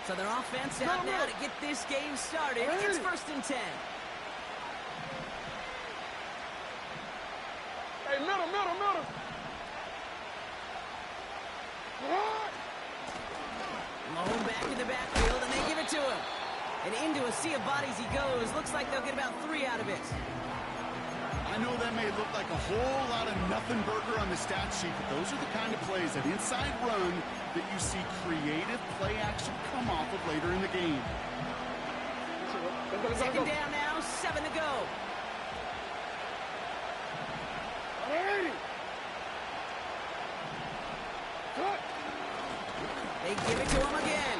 So their offense out now to get this game started. It's 1st and 10. Hey, middle. Malone back in the backfield, and they give it to him. And into a sea of bodies he goes. Looks like they'll get about 3 out of it. I know that may look like a whole lot of nothing burger on the stat sheet, but those are the kind of plays, that inside run, that you see creative play action come off of later in the game. 2nd down now, 7 to go. They give it to him again.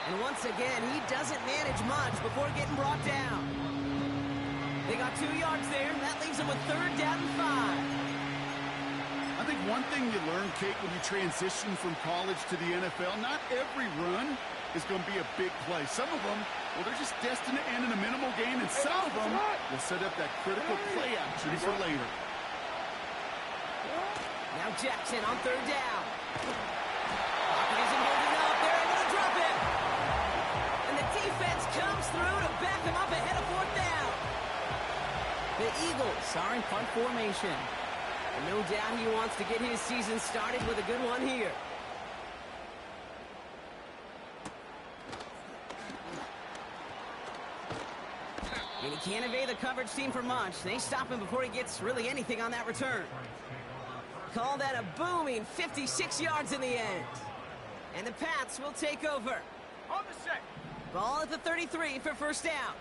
And once again, he doesn't manage much before getting brought down. They got 2 yards there. That leaves them with 3rd down and 5. I think one thing you learn, Kate, when you transition from college to the NFL, not every run is going to be a big play. Some of them, well, they're just destined to end in a minimal gain, and some of them will set up that critical play action for later. Now Jackson on 3rd down. Pocket isn't holding up. They're able to drop it. And the defense comes through to back them up ahead of 4th down. The Eagles are in punt formation. And no doubt he wants to get his season started with a good one here. And he can't evade the coverage team for much. They stop him before he gets really anything on that return. Call that a booming 56 yards in the end. And the Pats will take over. On the set. Ball at the 33 for 1st down.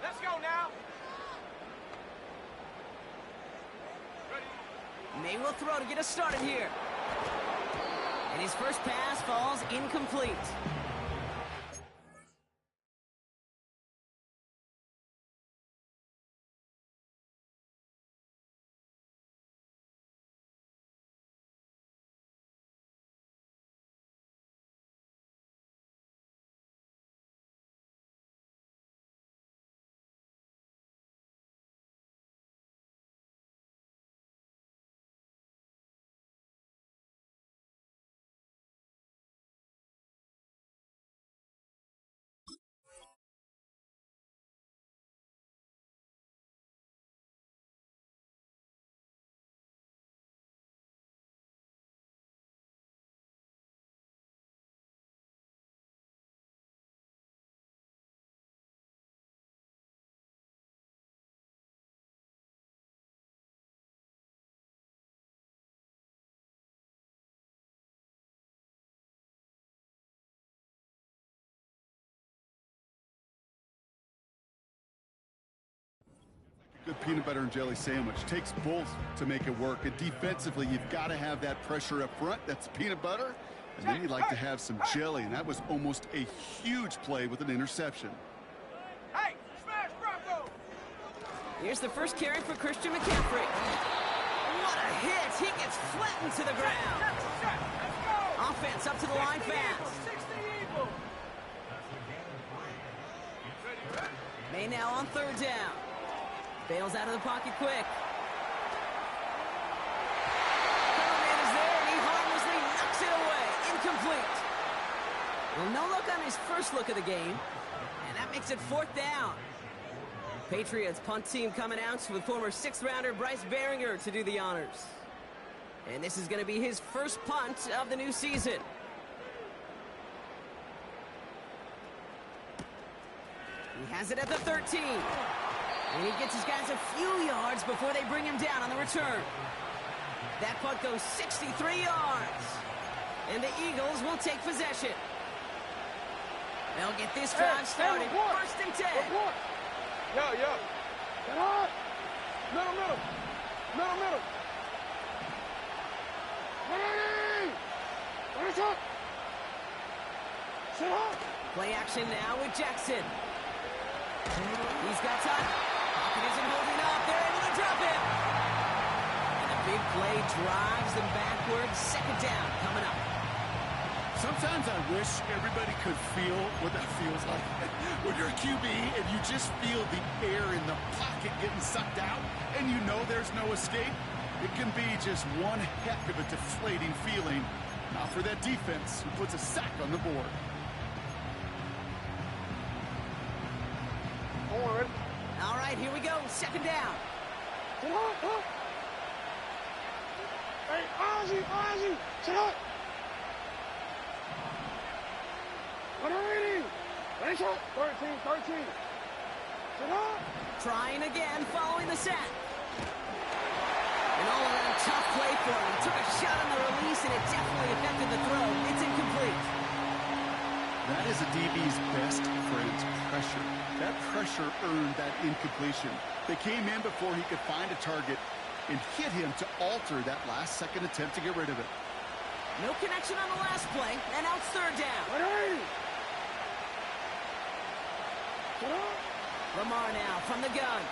Let's go now. May will throw to get us started here. And his first pass falls incomplete. Good peanut butter and jelly sandwich. Takes both to make it work. And defensively, you've got to have that pressure up front. That's peanut butter. And then you'd like to have some jelly. And that was almost a huge play with an interception. Hey, smash Bronco! Here's the first carry for Christian McCaffrey. What a hit! He gets flattened to the ground. Let's go! Offense up to the line fast. 60 Eagles. May now on 3rd down. Bails out of the pocket quick. Man is there, and he harmlessly knocks it away. Incomplete. Well, no look on his first look of the game, and that makes it 4th down. Patriots punt team coming out with former 6th-rounder Bryce Behringer to do the honors. And this is going to be his first punt of the new season. He has it at the 13. And he gets his guys a few yards before they bring him down on the return. That punt goes 63 yards. And the Eagles will take possession. They'll get this drive started. 1st and 10. Yeah. Get on. Middle. Ready. Finish up. Sit up. Play action now with Jackson. He's got time. Pocket isn't holding up. They're able to drop him. And a big play drives them backwards. 2nd down coming up. Sometimes I wish everybody could feel what that feels like. When you're a QB and you just feel the air in the pocket getting sucked out and you know there's no escape, it can be just one heck of a deflating feeling. Now for that defense, who puts a sack on the board. All right, here we go. Second down. Hey, Ozzy, sit up. What are you? 13. Sit up. Trying again, following the sack. An all-around tough play for him. He took a shot on the release, and it definitely affected the throw. It's incomplete. That is a DB's best friend, pressure. That pressure earned that incompletion. They came in before he could find a target and hit him to alter that last-second attempt to get rid of it. No connection on the last play, and now it's third down. What are you? Sit up. Lamar now from the gun.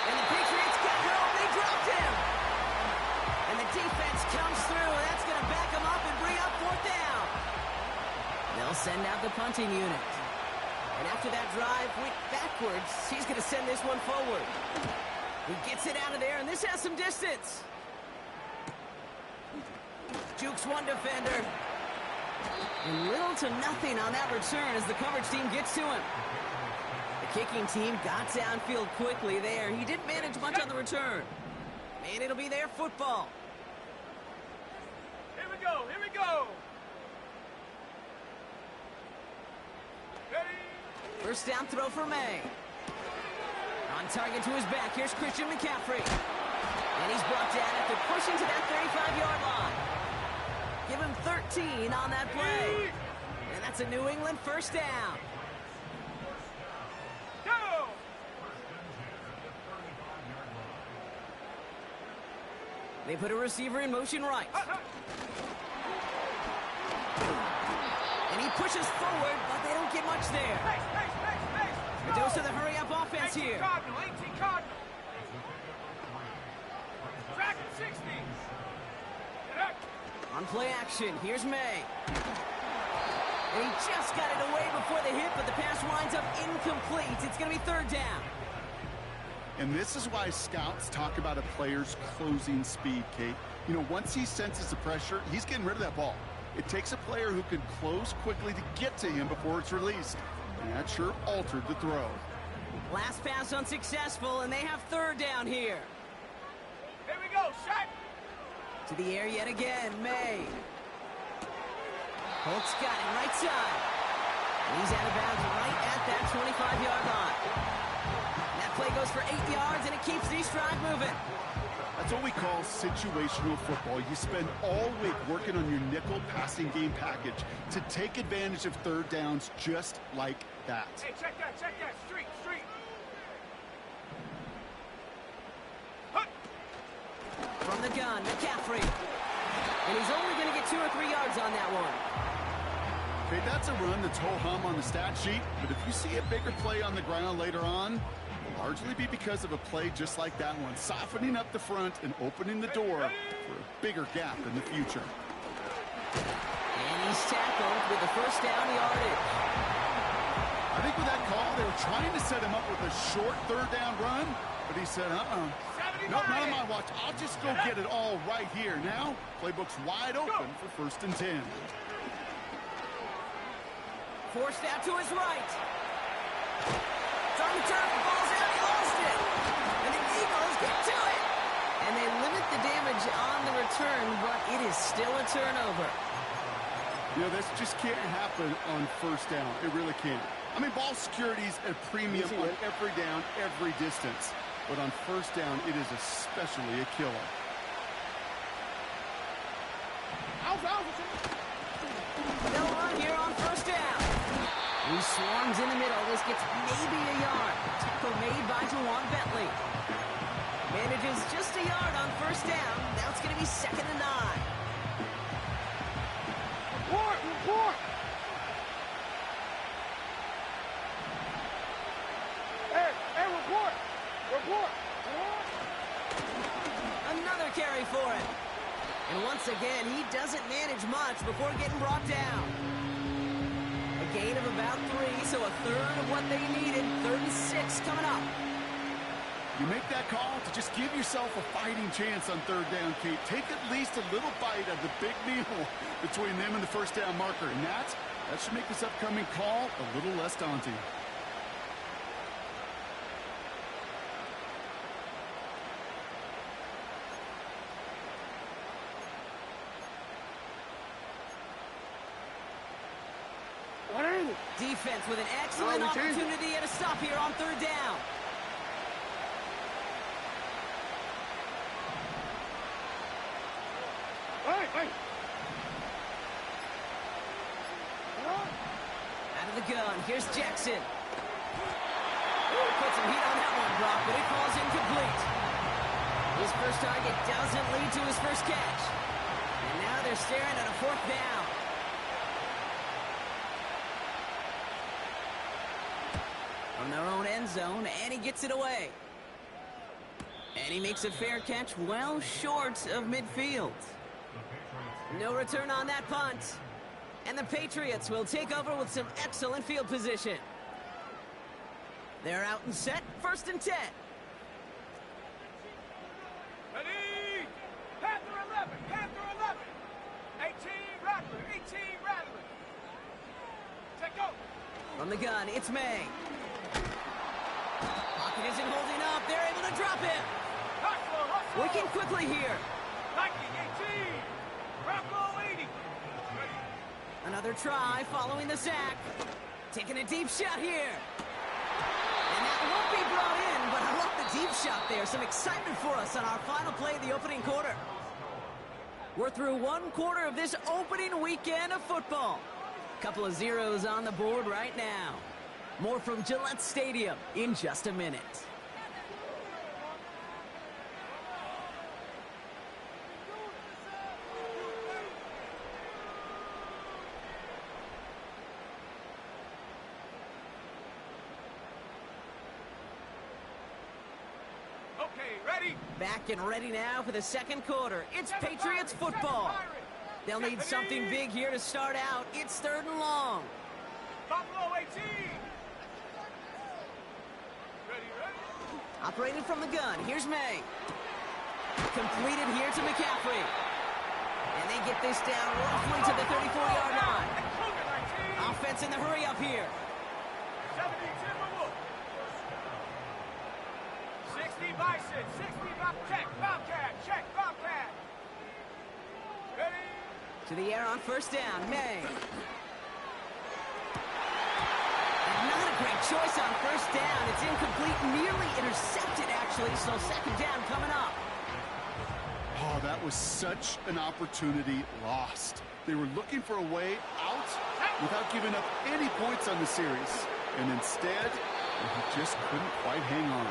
And the Patriots got home. They dropped him. And the defense comes through, and that's going to back him up and bring up fourth down. They'll send out the punting unit. And after that drive went backwards, he's going to send this one forward. He gets it out of there, and this has some distance. Jukes one defender. And little to nothing on that return as the coverage team gets to him. The kicking team got downfield quickly there. He didn't manage much on the return. And it'll be their football. Here we go. Ready? First down throw for May. On target to his back. Here's Christian McCaffrey. And he's brought down after pushing to that 35-yard line. Give him 13 on that play. And that's a New England first down. Go! They put a receiver in motion right. And he pushes forward, but they don't get much there. A dose of the hurry-up offense here. Cardinal, 18 Cardinal. Track 60. On play action, here's May. And he just got it away before the hit, but the pass winds up incomplete. It's going to be third down. And this is why scouts talk about a player's closing speed, Kate. You know, once he senses the pressure, he's getting rid of that ball. It takes a player who can close quickly to get to him before it's released. And that sure altered the throw. Last pass unsuccessful, and they have third down here. Here we go, shot. To the air yet again, May. Holtz got it right side. And he's out of bounds right at that 25-yard line. And that play goes for 8 yards, and it keeps these drive moving. That's what we call situational football. You spend all week working on your nickel passing game package to take advantage of third downs just like that. Hey, check that. Street. From the gun, McCaffrey. And he's only going to get 2 or 3 yards on that one. Okay, that's a run that's ho-hum on the stat sheet, but if you see a bigger play on the ground later on, it'll largely be because of a play just like that one, softening up the front and opening the door for a bigger gap in the future. And he's tackled with the first down yardage. I think with that call, they were trying to set him up with a short third down run, but he said, no, not on my watch. I'll just go get it all right here. Now, playbook's wide open for 1st and 10. Forced out to his right. It's on the turf. The ball's out. He lost it. And the Eagles get to it. And they limit the damage on the return, but it is still a turnover. You know, this just can't happen on first down. It really can't. I mean, ball security's a premium on every down, every distance. But on first down, it is especially a killer. They'll run here on first down. He swarms in the middle. This gets maybe a yard. Tackle made by Juwan Bentley. Manages just a yard on first down. Now it's going to be 2nd and 9. Report. Hey, report. Another carry for him. And once again, he doesn't manage much before getting brought down. A gain of about 3, so a third of what they needed. 3rd and 6 coming up. You make that call to just give yourself a fighting chance on third down, Kate. Take at least a little bite of the big meal between them and the first down marker. And that should make this upcoming call a little less daunting. Defense with an excellent opportunity at a stop here on third down. Hey. Out of the gun, here's Jackson. Ooh, put some heat on that one, Brock, but it falls incomplete. His first target doesn't lead to his first catch. And now they're staring at a fourth down. From their own end zone, and he gets it away. And he makes a fair catch well short of midfield. No return on that punt. And the Patriots will take over with some excellent field position. They're out and set, 1st and 10. Ready? Panther 11, Panther 11. 18 Rattler, 18 Rattler. Take go. From the gun, it's May. Pocket isn't holding up. They're able to drop him. Hustle. Working quickly here. Nike 18. Bravo 80. Another try following the sack. Taking a deep shot here. And that won't be brought in, but I love the deep shot there. Some excitement for us on our final play of the opening quarter. We're through one quarter of this opening weekend of football. Couple of zeros on the board right now. More from Gillette Stadium in just a minute. Okay, ready? Back and ready now for the second quarter. It's Patriots football. They'll need something big here to start out. It's 3rd and long. Buffalo 18. Ready? Operating from the gun. Here's May. Completed here to McCaffrey. And they get this down roughly to the 34-yard line. Offense in the hurry up here. 70 Timberwolves. 60 Bison, 60 Bobcat, check Bobcat. Ready? To the air on 1st down. May. Not a great choice on 1st down. It's incomplete, nearly intercepted, actually, so 2nd down coming up. Oh, that was such an opportunity lost. They were looking for a way out without giving up any points on the series. And instead, he just couldn't quite hang on.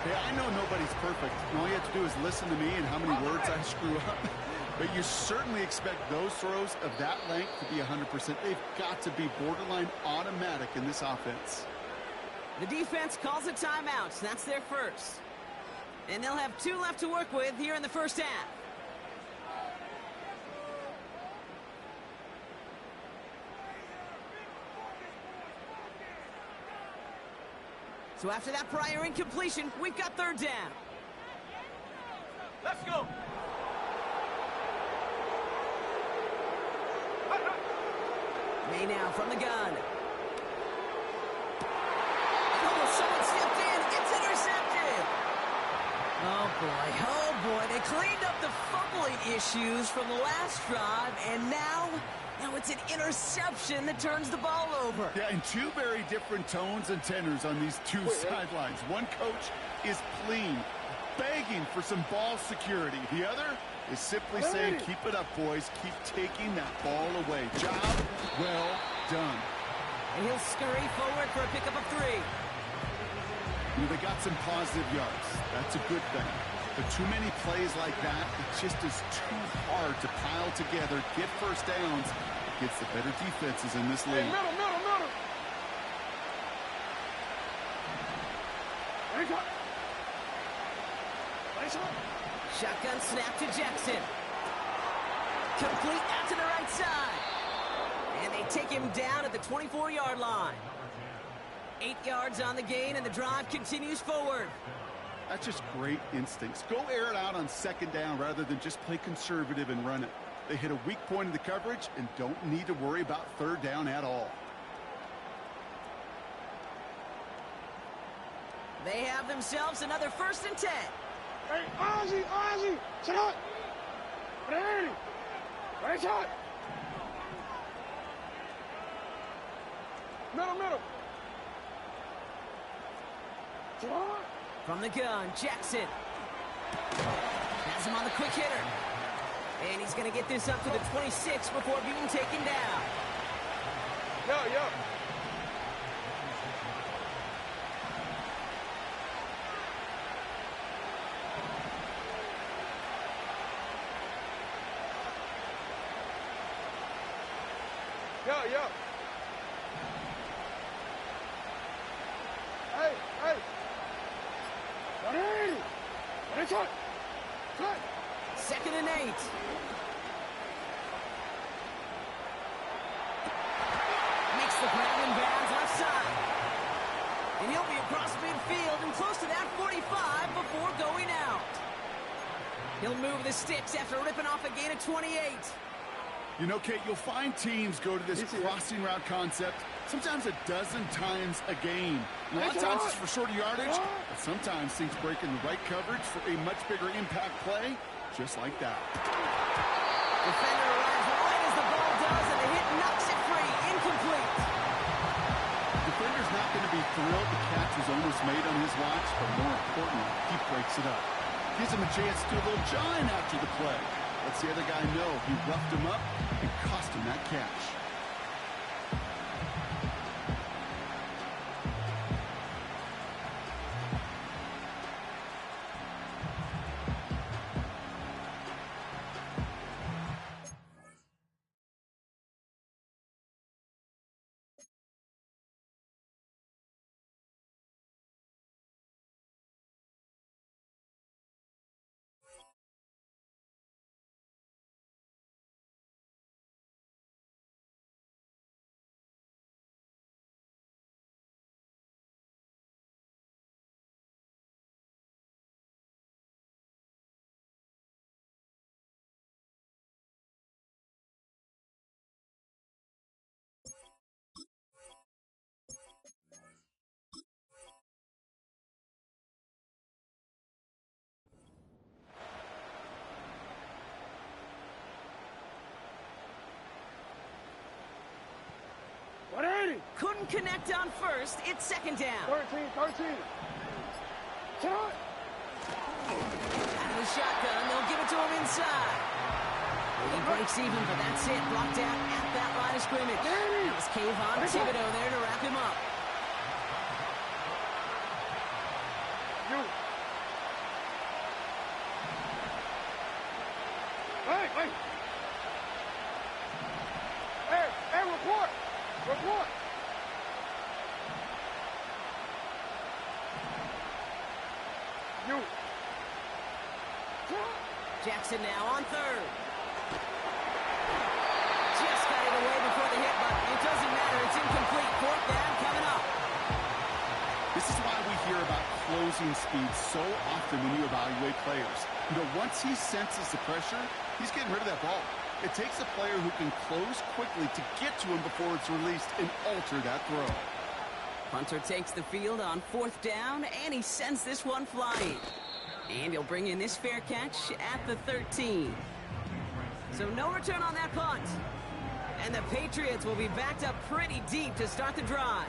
Hey, I know nobody's perfect. And all you have to do is listen to me and how many words I screw up. But you certainly expect those throws of that length to be 100%. They've got to be borderline automatic in this offense. The defense calls a timeout. That's their first. And they'll have 2 left to work with here in the first half. So after that prior incompletion, we've got 3rd down. Let's go. May now from the gun. Oh, someone stepped in. It's intercepted. Oh, boy. They cleaned up the fumbling issues from the last drive, and now it's an interception that turns the ball over. Yeah, and 2 very different tones and tenors on these 2 sidelines. One coach is pleading, begging for some ball security. The other is simply saying, keep it up, boys. Keep taking that ball away. Job well done. And he'll scurry forward for a pickup of 3. They got some positive yards. That's a good thing. But too many plays like that, it just is too hard to pile together, get first downs against the better defenses in this league. Middle. Ready, go. Shotgun snap to Jackson. Complete out to the right side. And they take him down at the 24-yard line. 8 yards on the gain, and the drive continues forward. That's just great instincts. Go air it out on second down rather than just play conservative and run it. They hit a weak point in the coverage and don't need to worry about third down at all. They have themselves another 1st and 10. Hey, Ozzy, sit up. Ready. Right shot. Middle. From the gun, Jackson. Has him on the quick hitter. And he's going to get this up to the 26 before being taken down. Yeah. Yeah. Hey. Ready, shot. Good. 2nd and 8. Makes the grab in bounds left side. And he'll be across midfield and close to that 45 before going out. He'll move the sticks after ripping off a gain of 28. You know, Kate, you'll find teams go to this crossing route concept sometimes a dozen times a game. A lot of times it's for shorter yardage, but sometimes things break in the right coverage for a much bigger impact play, just like that. Defender arrives right as the ball does, and the hit knocks it free. Incomplete. Defender's not going to be thrilled the catch was almost made on his watch, but more importantly, he breaks it up. Gives him a chance to do a little jawing after the play. Lets the other guy know he roughed him up and cost him that catch. Couldn't connect on first. It's 2nd down. 13. Shot. Out of the shotgun, they'll give it to him inside. He breaks even, but that's it. Blocked out at that line of scrimmage. That was Kayvon Thibodeau there to wrap him up. Hey, report. Jackson now on 3rd. Just got it away before the hit, but it doesn't matter. It's incomplete. 4th down coming up. This is why we hear about closing speed so often when you evaluate players. You know, once he senses the pressure, he's getting rid of that ball. It takes a player who can close quickly to get to him before it's released and alter that throw. Hunter takes the field on 4th down, and he sends this one flying. And he'll bring in this fair catch at the 13. So no return on that punt. And the Patriots will be backed up pretty deep to start the drive.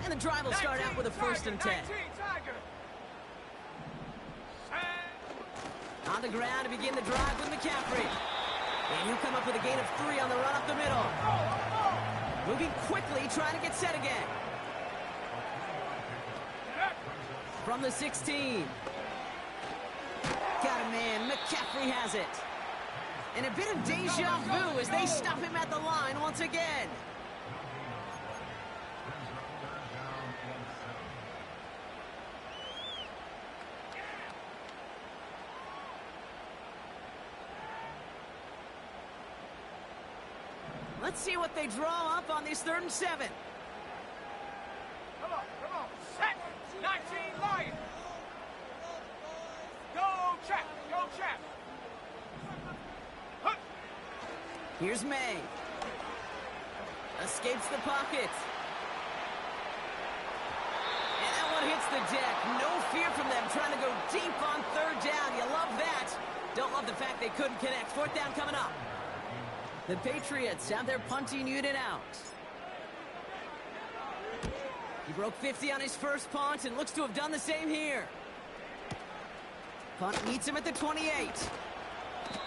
And the drive will start out with a 1st and 10. On the ground to begin the drive with McCaffrey. And he'll come up with a gain of 3 on the run up the middle. Moving quickly, trying to get set again. From the 16. Got a man. McCaffrey has it. And a bit of deja vu as they stop him at the line once again. Let's see what they draw up on this 3rd and 7. Come on. Set. 19 Lions. Go, Chap. Go, Chap. Huh. Here's May. Escapes the pocket. And that one hits the deck. No fear from them trying to go deep on third down. You love that. Don't love the fact they couldn't connect. Fourth down coming up. The Patriots have their punting unit out. He broke 50 on his first punt and looks to have done the same here. Punt meets him at the 28.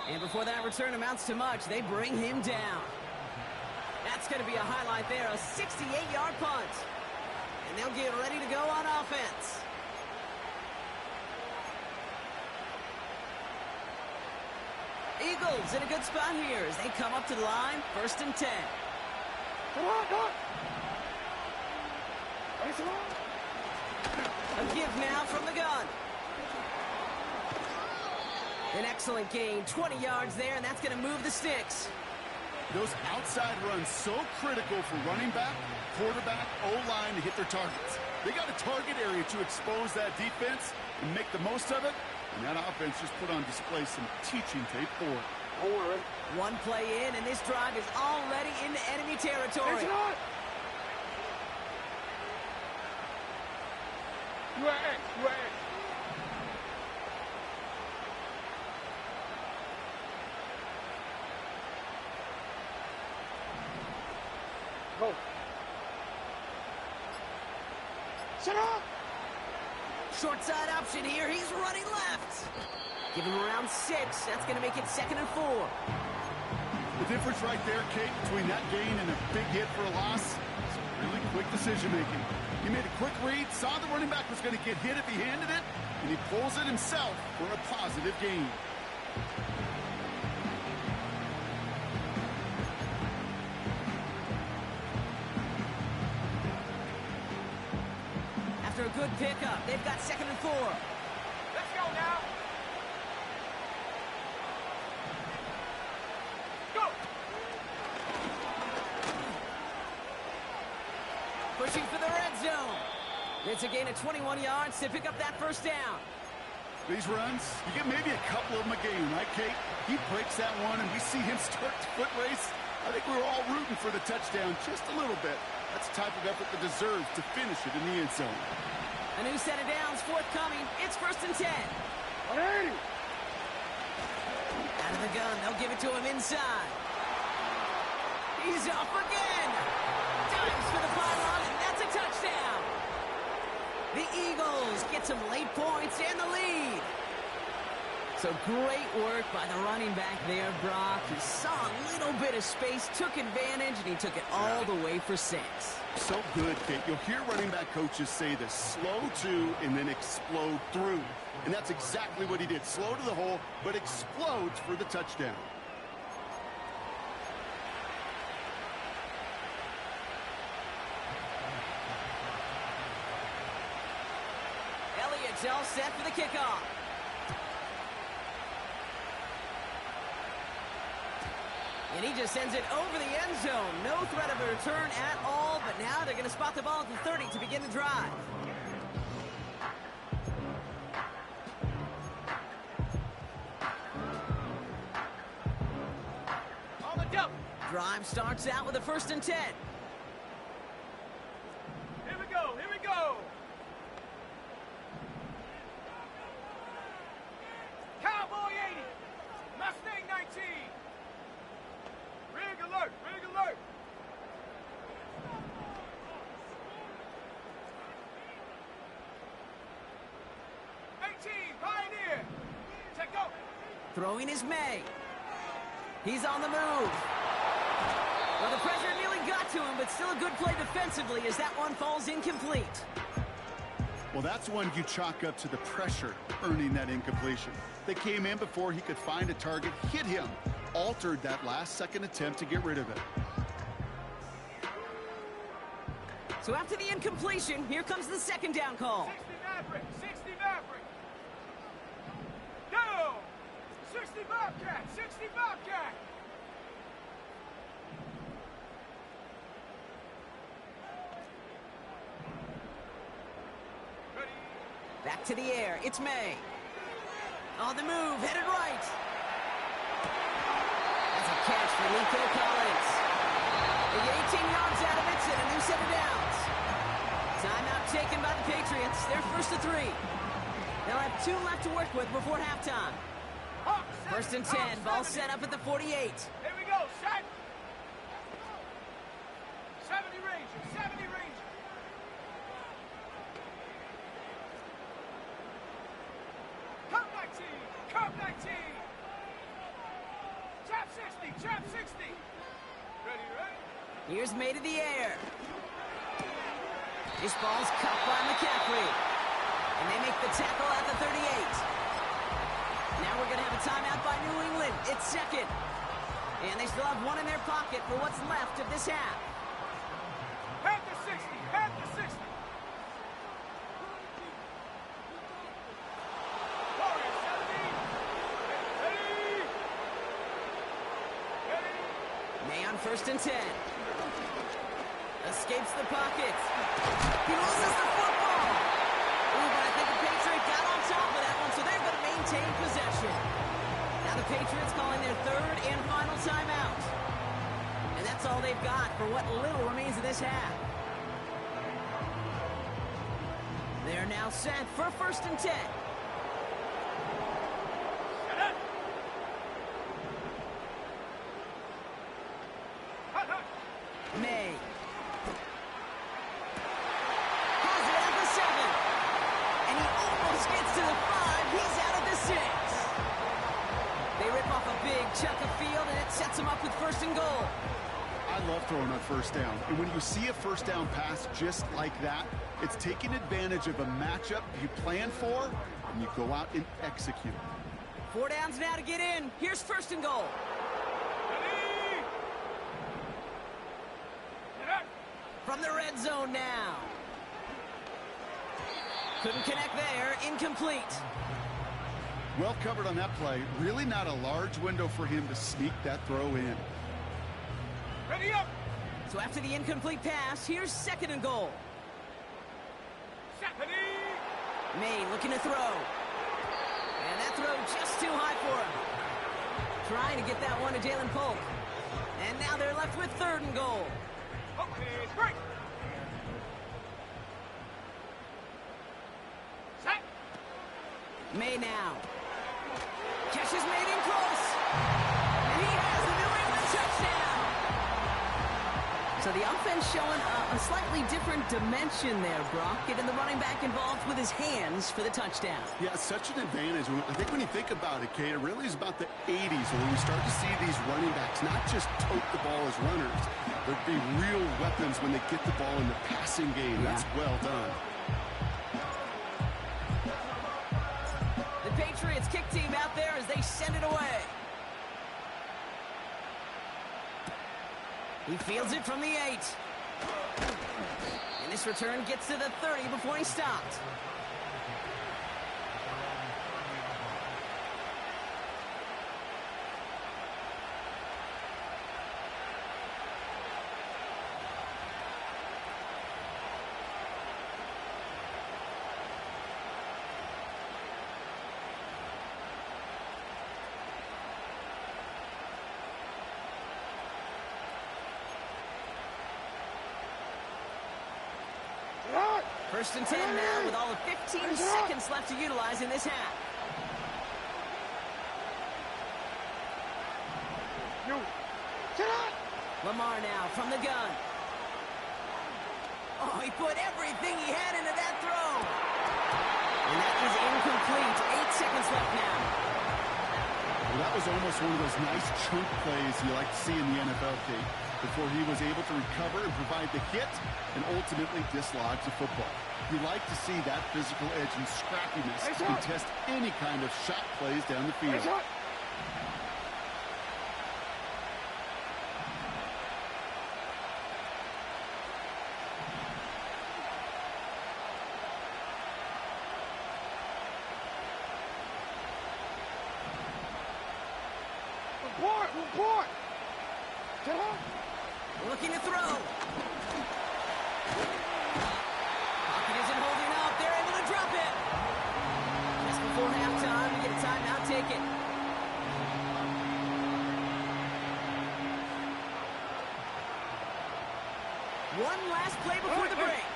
And before that return amounts to much, they bring him down. That's going to be a highlight there, a 68-yard punt. And they'll get ready to go on offense. Eagles in a good spot here as they come up to the line, 1st and 10. Come on, come on. A give now from the gun. An excellent gain, 20 yards there, and that's going to move the sticks. Those outside runs so critical for running back, quarterback, O-line to hit their targets. They got a target area to expose that defense and make the most of it, and that offense just put on display some teaching tape for it. One play in, and this drive is already into enemy territory. UAA. Go. Shut up! Short side option here. He's running left. Give him around 6. That's going to make it 2nd and 4. The difference right there, Kate, between that gain and a big hit for a loss is really quick decision-making. He made a quick read, saw the running back was going to get hit if he handed it, and he pulls it himself for a positive gain. After a good pickup, they've got 2nd and 4. Let's go now. Go. Pushing for the red zone. It's a gain of 21 yards to pick up that 1st down. These runs, you get maybe a couple of them a game, right, Kate? He breaks that one, and we see him start the foot race. I think we were all rooting for the touchdown just a little bit. That's the type of effort that deserves to finish it in the end zone. A new set of downs forthcoming. It's 1st and 10. 180. Out of the gun, they'll give it to him inside. He's off again. Dives for the pylon, and that's a touchdown. The Eagles get some late points and the lead. So great work by the running back there, Brock. He saw a little bit of space, took advantage, and he took it all the way for 6. So good, Kate. You'll hear running back coaches say this: slow to and then explode through. And that's exactly what he did. Slow to the hole, but explodes for the touchdown. Elliott's all set for the kickoff. And he just sends it over the end zone. No threat of a return at all, but now they're going to spot the ball at the 30 to begin the drive. On the jump. Drive starts out with a 1st and 10. Here we go. Here we go. Cowboy 80. Mustang 19. Rig alert. Rig alert. Pioneer. Check go. Throwing is May. He's on the move. Well, the pressure nearly got to him, but still a good play defensively as that one falls incomplete. Well, that's one you chalk up to the pressure earning that incompletion. They came in before he could find a target, hit him, altered that last-second attempt to get rid of it. So after the incompletion, here comes the 2nd down call. 60 Maverick. 60 Maverick. Go. 60 Bobcat. 60 Bobcat. Good Back to the air. It's May. On the move. Headed right. That's a catch for Nico Collins. They get 18 yards out of it and a new set of downs. Timeout taken by the Patriots. They're first to 3. They'll have 2 left to work with before halftime. First and 10. Ball set up at the 48. Here we go. Set. 70 Rangers. 70 Rangers. Come 19. Come 19. Trap 60. Trap 60. Ready, ready? Here's May to the air. This ball's caught by McCaffrey. And they make the tackle at the 38. Now we're going to have a timeout by New England. It's second. And they still have 1 in their pocket for what's left of this half. Head to 60. Head to 60. Warriors 70. Ready. Ready. May on first and 10. Escapes the pocket. He loses the football. Ooh, but I think the Patriots got on top of that one, so they're going to maintain possession. Now the Patriots calling their 3rd and final timeout. And that's all they've got for what little remains of this half. They're now set for first and 10. Set up. Hut, hut. May. Has it at the 7. And he almost gets to the 5. He's out at the 6. They rip off a big chunk of field, and it sets them up with first and goal. I love throwing on first down. And when you see a first down pass just like that, it's taking advantage of a matchup you plan for, and you go out and execute. 4 downs now to get in. Here's first and goal. Ready. Set up. From the red zone now. Couldn't connect there. Incomplete. Well covered on that play. Really not a large window for him to sneak that throw in. Ready up. So after the incomplete pass, here's second and goal. Set. Ready. May looking to throw. And that throw just too high for him. Trying to get that one to Jalen Polk. And now they're left with third and goal. Okay, break. Set. May now. Catch is made in close. And he has the New England touchdown. So the offense showing a slightly different dimension there, Brock. Getting the running back involved with his hands for the touchdown. Yeah, such an advantage. I think when you think about it, Kate, it really is about the 80s when we start to see these running backs not just tote the ball as runners. They'd be real weapons when they get the ball in the passing game. Yeah. That's well done. The Patriots kick team out there as they send it away. He fields it from the 8. And this return gets to the 30 before he stopped. First and 10 now with all of 15 seconds left to utilize in this half. Lamar now from the gun. Oh, he put everything he had into that throw. And that is incomplete. 8 seconds left now. Well, that was almost one of those nice chunk plays you like to see in the NFL, Kate, before he was able to recover and provide the hit and ultimately dislodge the football. You like to see that physical edge and scrappiness to contest any kind of shot plays down the field. Report! Get on! Looking to throw. Pocket isn't holding up. They're able to drop it. One last play before the break.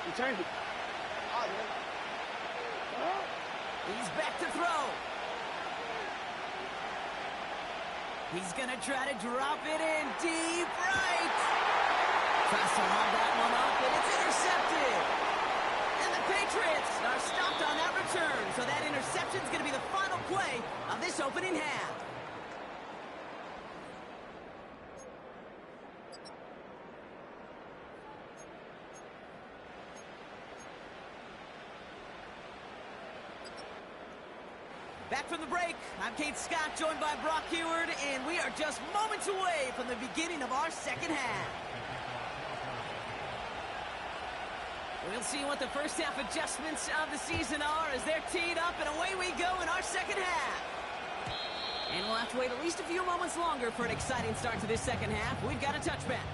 Return it. He's back to throw. He's going to try to drop it in deep right. Tries to lob that one up, and it's intercepted. And the Patriots are stopped on that return, so that interception is going to be the final play of this opening half. Back from the break, I'm Kate Scott, joined by Brock Heward, and we are just moments away from the beginning of our second half. We'll see what the first half adjustments of the season are as they're teed up, and away we go in our second half. And we'll have to wait at least a few moments longer for an exciting start to this second half. We've got a touchback.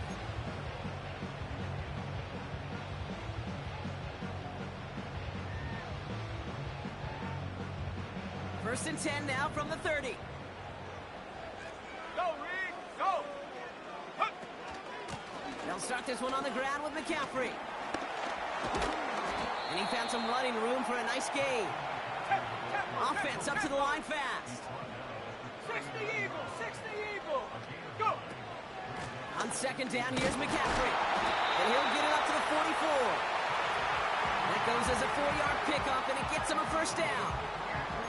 First and 10 now from the 30. Go, Reed, go! They'll start this one on the ground with McCaffrey. And he found some running room for a nice gain. Offense up to the line fast. 60 Eagle, 60 Eagle! Go! On second down, here's McCaffrey. And he'll get it up to the 44. That goes as a 4-yard pickup, and it gets him a first down.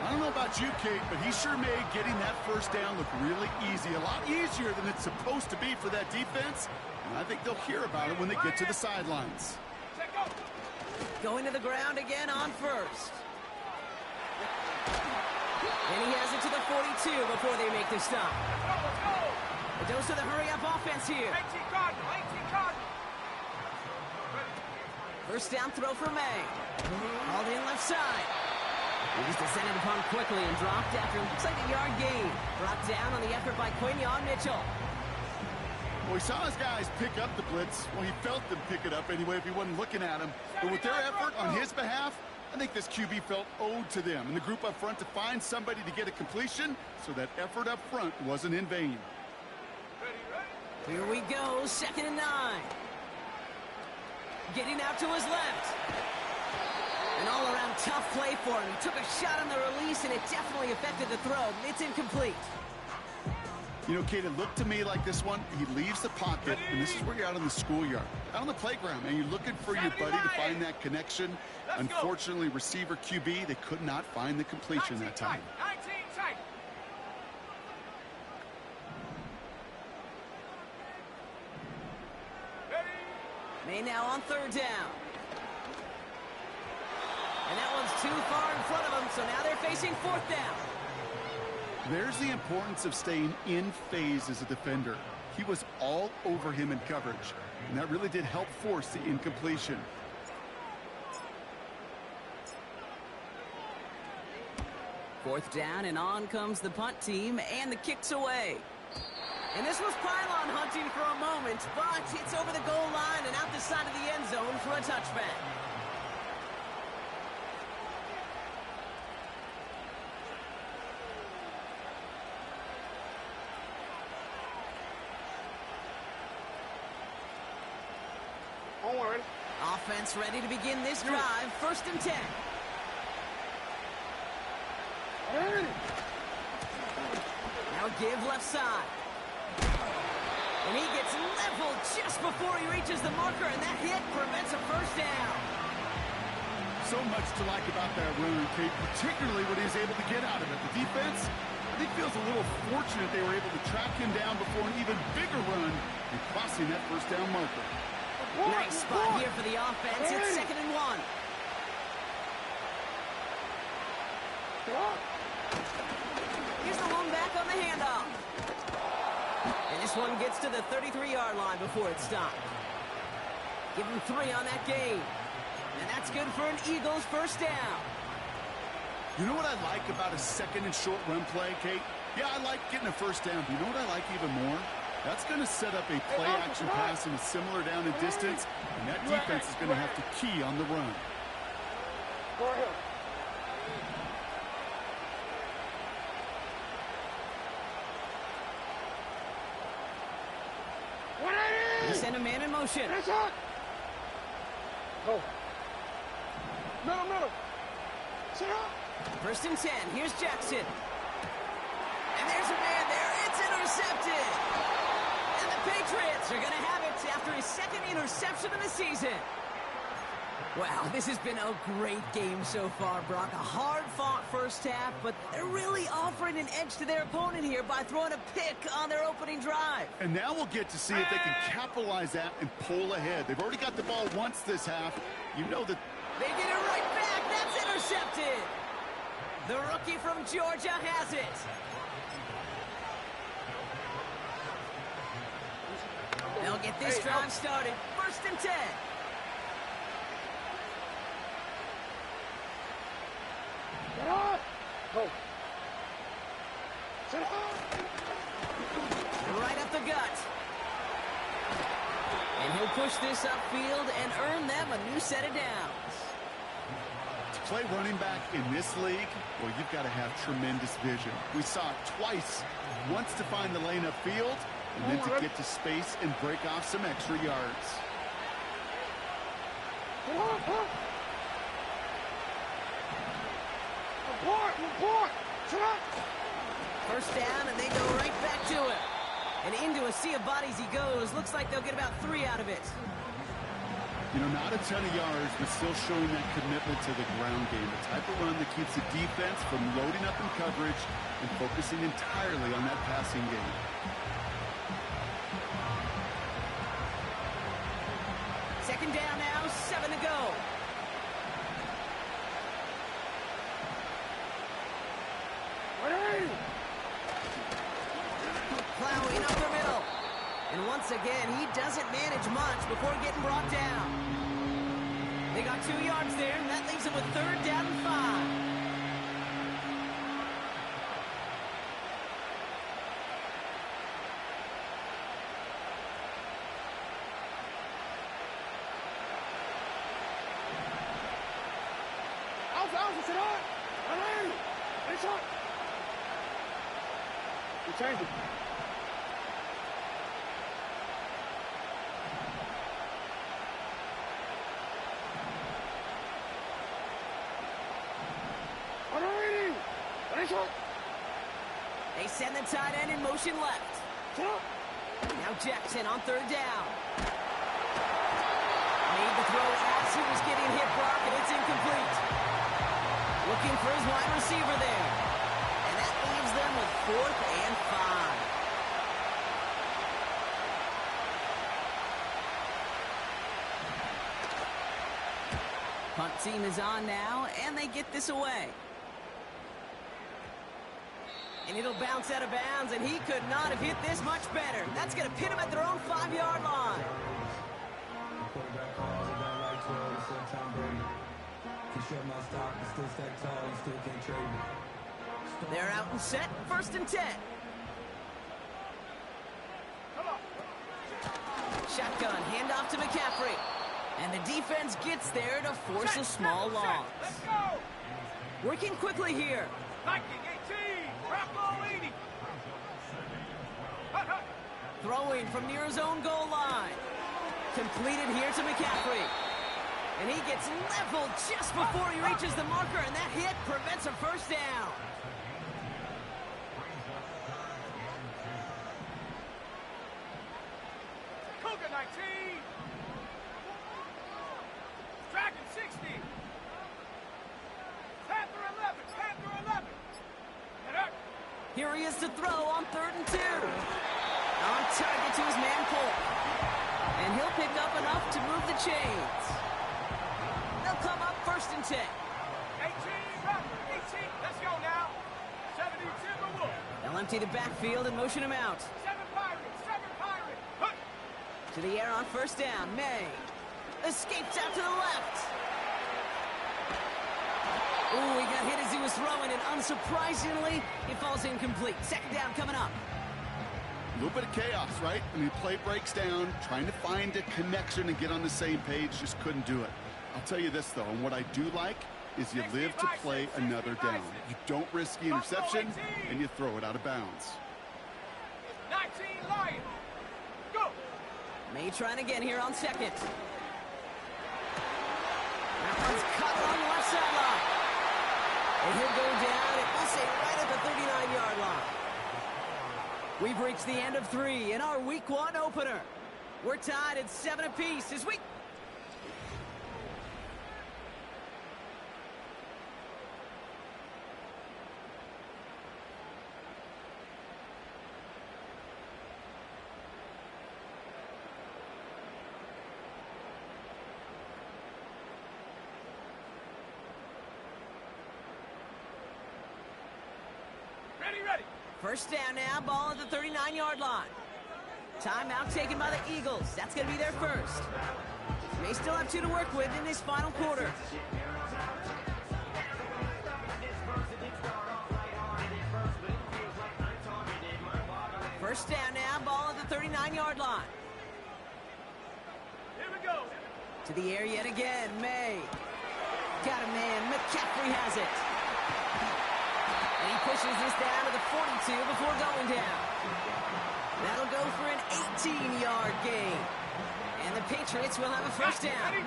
I don't know about you, Kate, but he sure made getting that first down look really easy. A lot easier than it's supposed to be for that defense. And I think they'll hear about it when they get to the sidelines. Going to the ground again on first. And he has it to the 42 before they make the stop. Let's go! A dose of the hurry-up offense here. 18 Cardinal, 18 Cardinal! First down throw for May. Called in left side. He's descended upon quickly and dropped after looks like a yard gain. Brought down on the effort by Quinion Mitchell. Well, he saw his guys pick up the blitz. Well, he felt them pick it up anyway if he wasn't looking at him. But with their effort on his behalf, I think this QB felt owed to them and the group up front to find somebody to get a completion, so that effort up front wasn't in vain. Ready, ready? Here we go, 2nd and 9. Getting out to his left. An all-around tough play for him. He took a shot on the release, and it definitely affected the throw. It's incomplete. You know, Kate, it looked to me like this one, he leaves the pocket, and this is where you're out in the schoolyard, out on the playground, and you're looking for your buddy to find that connection. Unfortunately, receiver QB, they could not find the completion that time. 19 tight. Ready? May now on 3rd down. And that one's too far in front of them, so now they're facing 4th down. There's the importance of staying in phase as a defender. He was all over him in coverage, and that really did help force the incompletion. Fourth down, and on comes the punt team, and the kick's away. And this was pylon hunting for a moment, but it's over the goal line and out the side of the end zone for a touchback. Onward. Offense ready to begin this drive. 1st and 10. Now give left side. And he gets leveled just before he reaches the marker, and that hit prevents a first down. So much to like about that run, Kate, particularly what he was able to get out of it. The defense, I think, feels a little fortunate they were able to track him down before an even bigger run and crossing that first down marker. Nice spot here for the offense. It's 2nd and 1. Here's the one back on the handoff. And this one gets to the 33-yard line before it's stopped. Give him 3 on that gain. And that's good for an Eagles first down. You know what I like about a 2nd and short run play, Kate? Yeah, I like getting a first down, but you know what I like even more? That's going to set up a play-action pass in a similar down and distance, and that defense is going to have to key on the run. Go ahead. send a man in motion. Go. Middle. Sit up. 1st and 10. Here's Jackson. And there's a man there. It's intercepted. And the Patriots are going to have it after his 2nd interception of the season. Wow, this has been a great game so far, Brock. A hard-fought first half, but they're really offering an edge to their opponent here by throwing a pick on their opening drive. And now we'll get to see if they can capitalize that and pull ahead. They've already got the ball once this half. You know that... They get it right back. That's intercepted. The rookie from Georgia has it. They'll get this drive started. 1st and 10. Go. Sit up. Right up the gut. And he'll push this upfield and earn them a new set of downs. To play running back in this league, well, you've got to have tremendous vision. We saw it twice. Once to find the lane upfield, and then to get to space and break off some extra yards. Report. Sit up. 1st down, and they go right back to it. And into a sea of bodies he goes. Looks like they'll get about 3 out of it. You know, not a ton of yards, but still showing that commitment to the ground game. The type of run that keeps the defense from loading up in coverage and focusing entirely on that passing game. Second down now, 7 to go. Plowing up the middle. And once again, he doesn't manage much before getting brought down. They got 2 yards there, and that leaves them with 3rd down and 5. Alpha, sit up. Run. It's up. You change it. They send the tight end in motion left. Now Jackson on 3rd down. Made the throw as he was getting hit, Brock, and it's incomplete. Looking for his wide receiver there. And that leaves them with 4th and 5. Punt team is on now, and they get this away. And it'll bounce out of bounds, and he could not have hit this much better. That's going to pin him at their own 5-yard line. They're out and set, 1st and 10. Shotgun, handoff to McCaffrey. And the defense gets there to force a small loss. Let's go. Working quickly here. Viking 18. Rock 80. Throwing from near his own goal line. Completed here to McCaffrey. And he gets leveled just before he reaches the marker, and that hit prevents a 1st down. Cougar 19. Dragon 60. Panther 11. Panther 11. Get up. Here he is to throw on 3rd and 2. On target to his man Polk. And he'll pick up enough to move the chains. They'll come up 1st and 10. 18, right. 18. Let's go now. 70 Timberwolves. They'll empty the backfield and motion him out. 7 Pirates. 7 Pirates. Hunt. To the air on 1st down. May escapes out to the left. Ooh, he got hit as he was throwing, and unsurprisingly, it falls incomplete. 2nd down coming up. A little bit of chaos, right? I mean, play breaks down, trying to find a connection and get on the same page, just couldn't do it. I'll tell you this, though, and what I do like is you live to play another down. You don't risk the interception, and you throw it out of bounds. 19 Lions. Go. May trying again here on second. That one's cut on the left sideline. And he'll go down, it will say right at the 39-yard line. We've reached the end of 3 in our Week 1 opener. We're tied at 7 apiece as we... Ready. First down now, ball at the 39-yard line. Timeout taken by the Eagles. That's going to be their first. They still have 2 to work with in this final quarter. First down now, ball at the 39-yard line. Here we go. To the air yet again, May. Got a man, McCaffrey has it. And he pushes this down to the 42 before going down. That'll go for an 18-yard gain. And the Patriots will have a first down.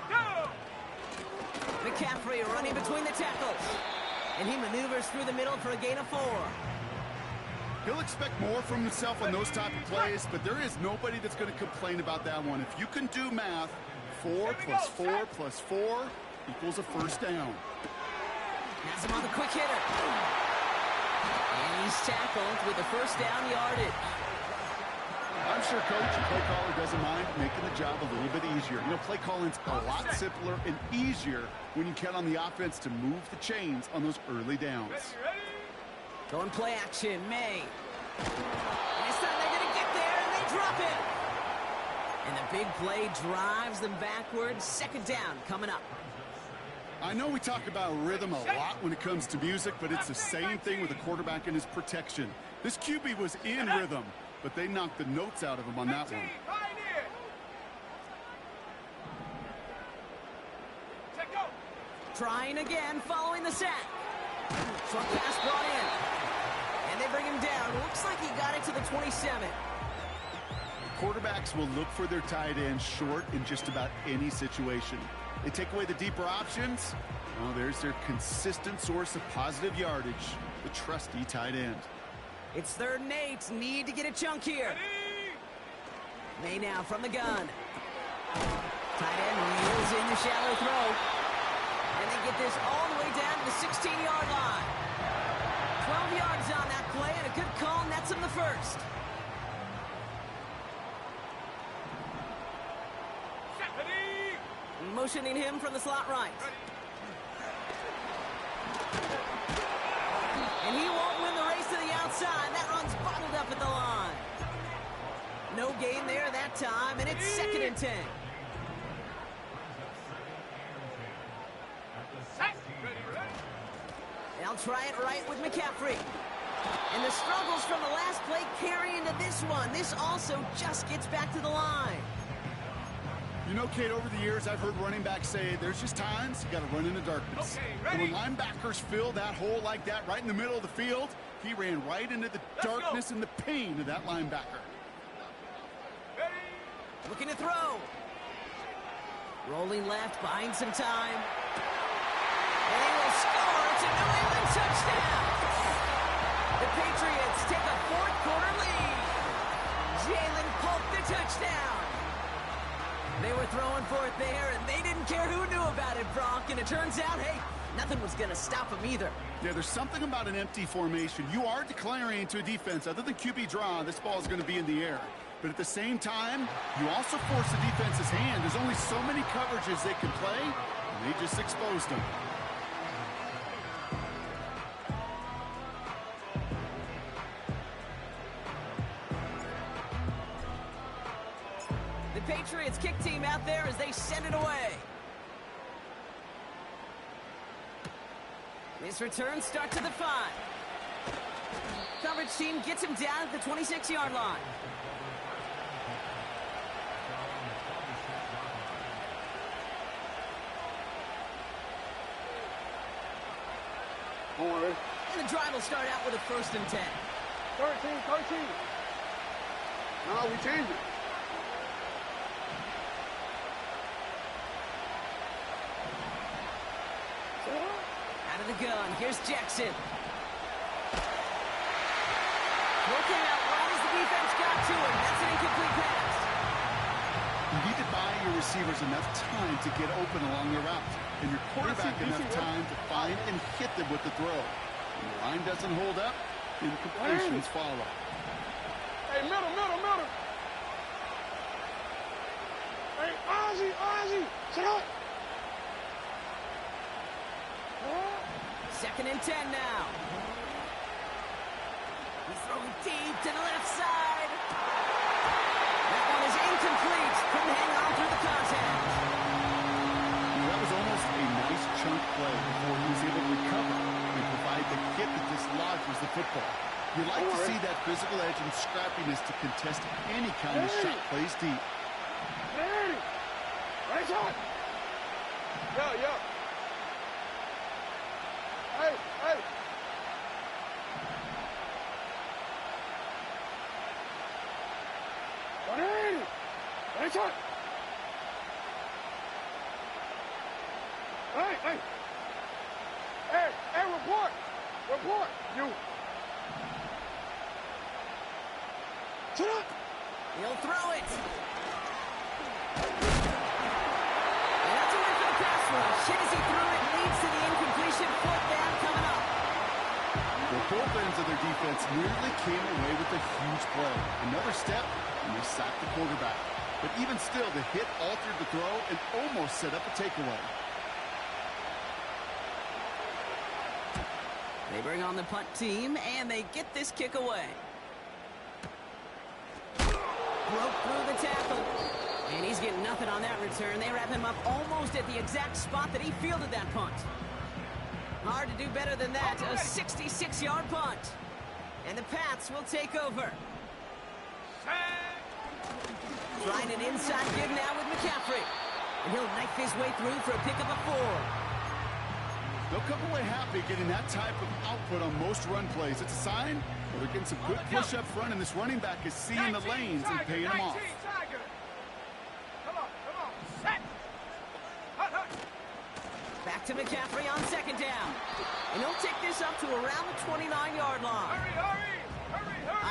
Go! McCaffrey running between the tackles. And he maneuvers through the middle for a gain of 4. He'll expect more from himself on those type of plays, but there is nobody that's going to complain about that one. If you can do math, 4 plus 4 plus 4 equals a first down. Has him on the quick hitter. And he's tackled with the first down yardage. I'm sure coach and play caller doesn't mind making the job a little bit easier. You know, play calling's a lot simpler and easier when you count on the offense to move the chains on those early downs. Ready. Going play action, May. And this time they're going to get there, and they drop it. And the big play drives them backwards. Second down coming up. I know we talk about rhythm a lot when it comes to music, but it's the same thing with the quarterback and his protection. This QB was in rhythm, but they knocked the notes out of him on that one. Trying again following the sack. Short pass brought in. And they bring him down. Looks like he got it to the 27. Quarterbacks will look for their tight end short in just about any situation. They take away the deeper options. Well, there's their consistent source of positive yardage, the trusty tight end. It's 3rd and 8. Need to get a chunk here. May now from the gun. Tight end wheels in the shallow throw. And they get this all the way down to the 16-yard line. 12 yards on that play, and a good call nets him the first. Motioning him from the slot right. And he won't win the race to the outside. That run's bottled up at the line. No gain there that time, and it's 2nd and 10. They'll try it right with McCaffrey. And the struggles from the last play carry into this one. This also just gets back to the line. You know, Kate, over the years, I've heard running backs say there's just times you got to run in the darkness. And when linebackers fill that hole like that right in the middle of the field, he ran right into the darkness and the pain of that linebacker. Looking to throw. Rolling left, buying some time. And he will score. It's a New England touchdown. The Patriots take a 4th quarter lead. Jalen Polk the touchdown. They were throwing for it there, and they didn't care who knew about it, Brock. And it turns out, hey, nothing was going to stop them either. Yeah, there's something about an empty formation. You are declaring to a defense, other than QB draw, this ball is going to be in the air. But at the same time, you also force the defense's hand. There's only so many coverages they can play, and they just exposed them. Patriots kick team out there as they send it away. This return starts at the 5. Coverage team gets him down at the 26-yard line. And the drive will start out with a 1st and 10. 13. No, we changed it. Out of the gun. Here's Jackson. Working out right as the defense got to him. That's an incomplete pass. You need to buy your receivers enough time to get open along the route, and your quarterback enough time to find and hit them with the throw. When the line doesn't hold up, incompletions follow. Hey, middle. Hey, Ozzy, sit up. Second and 10 now. He's throwing deep to the left side. That one is incomplete. Couldn't hang on through the contact. That was almost a nice chunk play before he was able to recover and provide the hit that dislodges the football. You like to see that physical edge and scrappiness to contest any kind of shot plays deep. Right shot. Yeah. Hey. 180. Right shot. Hey, report. You. Sit up. He'll throw it. And that's a win for the pass rush. Hit as he threw it, leads to the incompletion. Fourth down coming up. The both ends of their defense nearly came away with a huge play. Another step, and they sacked the quarterback. But even still, the hit altered the throw and almost set up a takeaway. They bring on the punt team, and they get this kick away. Broke through the tackle. And he's getting nothing on that return. They wrap him up almost at the exact spot that he fielded that punt. Hard to do better than that. A 66-yard punt. And the Pats will take over. Trying an inside give now with McCaffrey. And he'll knife his way through for a pickup of 4. They'll come away happy getting that type of output on most run plays. It's a sign that they're getting some good push up front, and this running back is seeing the lanes and paying them off. Come on. Set. Back to McCaffrey on second down. And he'll take this up to around the 29-yard line. Hurry.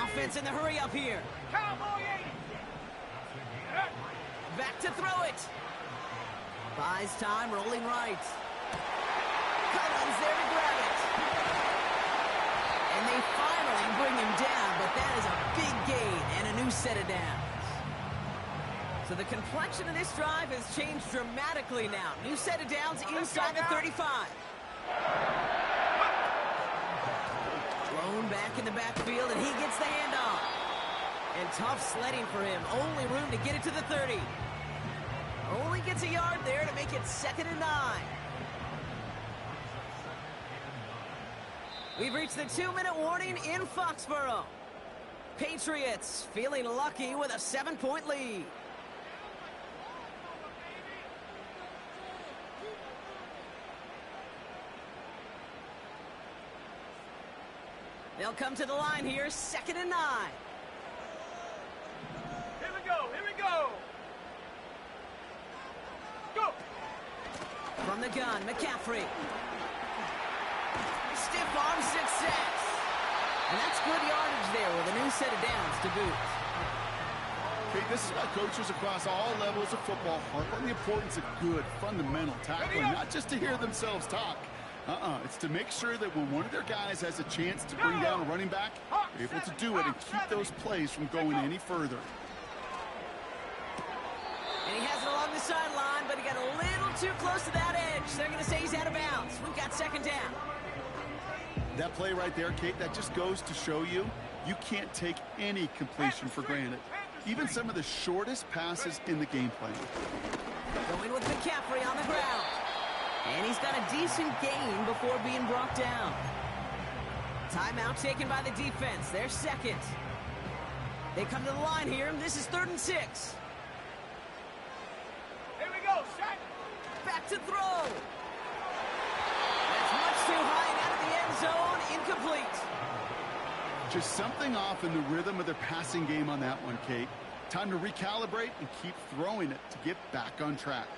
Offense in the hurry up here. Cowboy 80. Back to throw it. Buys time, rolling right. Collins there to grab it. And they finally bring him down, but that is a big gain and a new set of downs. So the complexion of this drive has changed dramatically now. New set of downs inside the 35. Thrown back in the backfield, and he gets the handoff. And tough sledding for him. Only room to get it to the 30. Only gets a yard there to make it 2nd and 9. We've reached the 2-minute warning in Foxborough. Patriots feeling lucky with a 7-point lead. They'll come to the line here, 2nd and 9. Here we go. Go. From the gun, McCaffrey. Stiff arm success. And that's good yardage there with a new set of downs to boot. Okay, this is why coaches across all levels of football harp on the importance of good, fundamental tackling, not just to hear themselves talk. It's to make sure that when one of their guys has a chance to bring down a running back, they're able to do it and keep those plays from going any further. And he has it along the sideline, but he got a little too close to that edge. They're going to say he's out of bounds. We've got 2nd down. That play right there, Kate, that just goes to show you can't take any completion for granted. Even some of the shortest passes in the game plan. Going with McCaffrey on the ground. And he's got a decent gain before being brought down. Timeout taken by the defense. They're 2nd. They come to the line here, and this is 3rd and 6. Here we go, set. Back to throw. That's much too high and out of the end zone. Incomplete. Just something off in the rhythm of their passing game on that one, Kate. Time to recalibrate and keep throwing it to get back on track.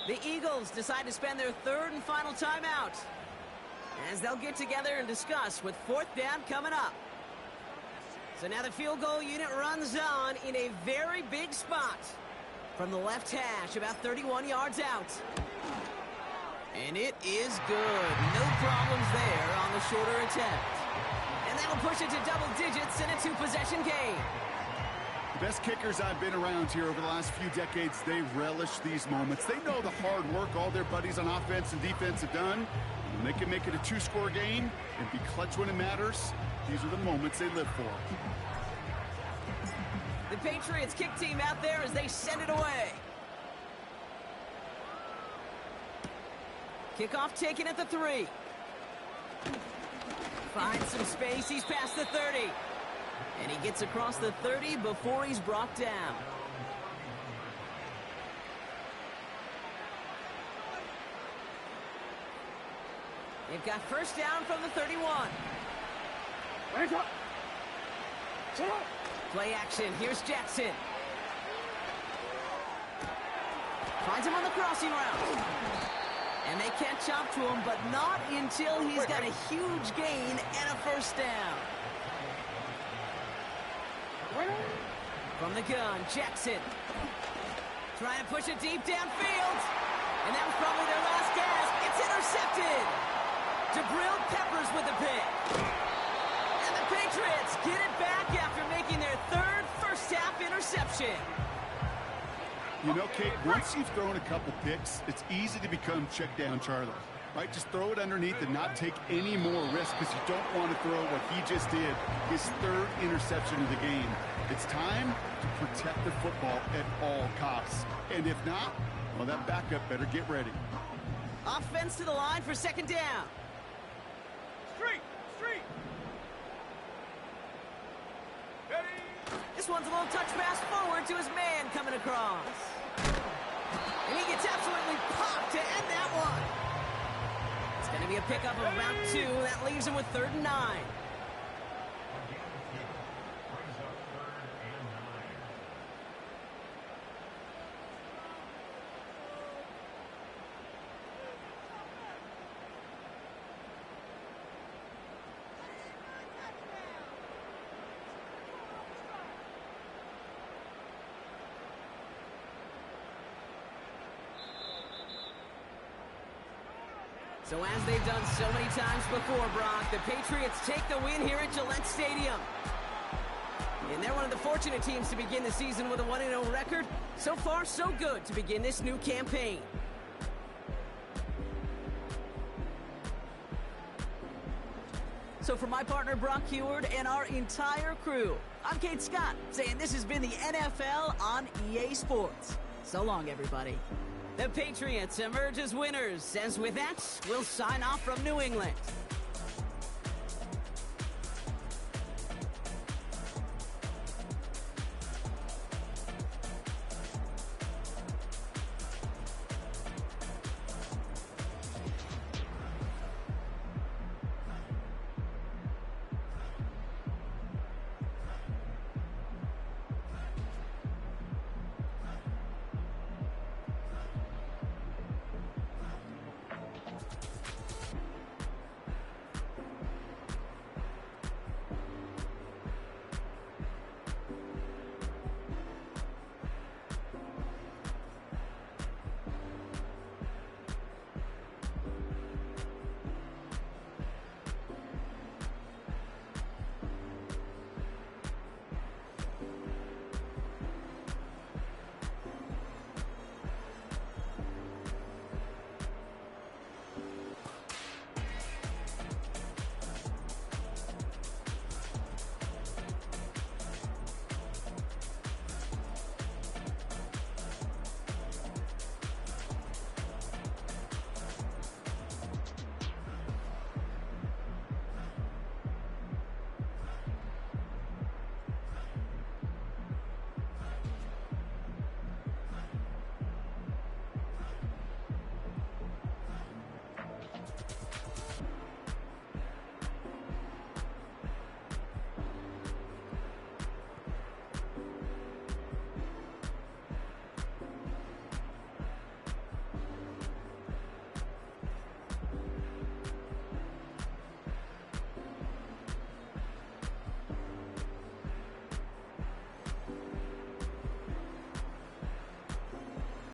The Eagles decide to spend their third and final timeout, as they'll get together and discuss with fourth down coming up. So now the field goal unit runs on in a very big spot from the left hash, about 31 yards out. And it is good. No problems there on the shorter attempt. And that'll push it to double digits in a two-possession game. The best kickers I've been around here over the last few decades, they relish these moments. They know the hard work all their buddies on offense and defense have done. When they can make it a two-score game and be clutch when it matters, these are the moments they live for. The Patriots kick team out there as they send it away. Kickoff taken at the 3. Finds some space. He's past the 30. And he gets across the 30 before he's brought down. They've got first down from the 31. Play action. Here's Jackson. Finds him on the crossing route. And they catch up to him, but not until he's got a huge gain and a first down. From the gun, Jackson. Trying to push it deep downfield. And that was probably their last gasp. It's intercepted. Jabril Peppers with the pick. And the Patriots get it back after making their third first-half interception. You know, Kate, once you've thrown a couple picks, it's easy to become check down Charlie, right? Just throw it underneath and not take any more risk because you don't want to throw what he just did, his third interception of the game. It's time to protect the football at all costs. And if not, well, that backup better get ready. Offense to the line for second down. Street! Ready? This one's a little touch pass forward to his man coming across. And he gets absolutely popped to end that one. It's going to be a pickup of about 2. That leaves him with 3rd and 9. So as they've done so many times before, Brock, the Patriots take the win here at Gillette Stadium. And they're one of the fortunate teams to begin the season with a 1-0 record. So far, so good to begin this new campaign. So for my partner, Brock Heward, and our entire crew, I'm Kate Scott, saying this has been the NFL on EA Sports. So long, everybody. The Patriots emerge as winners, as with that, we'll sign off from New England.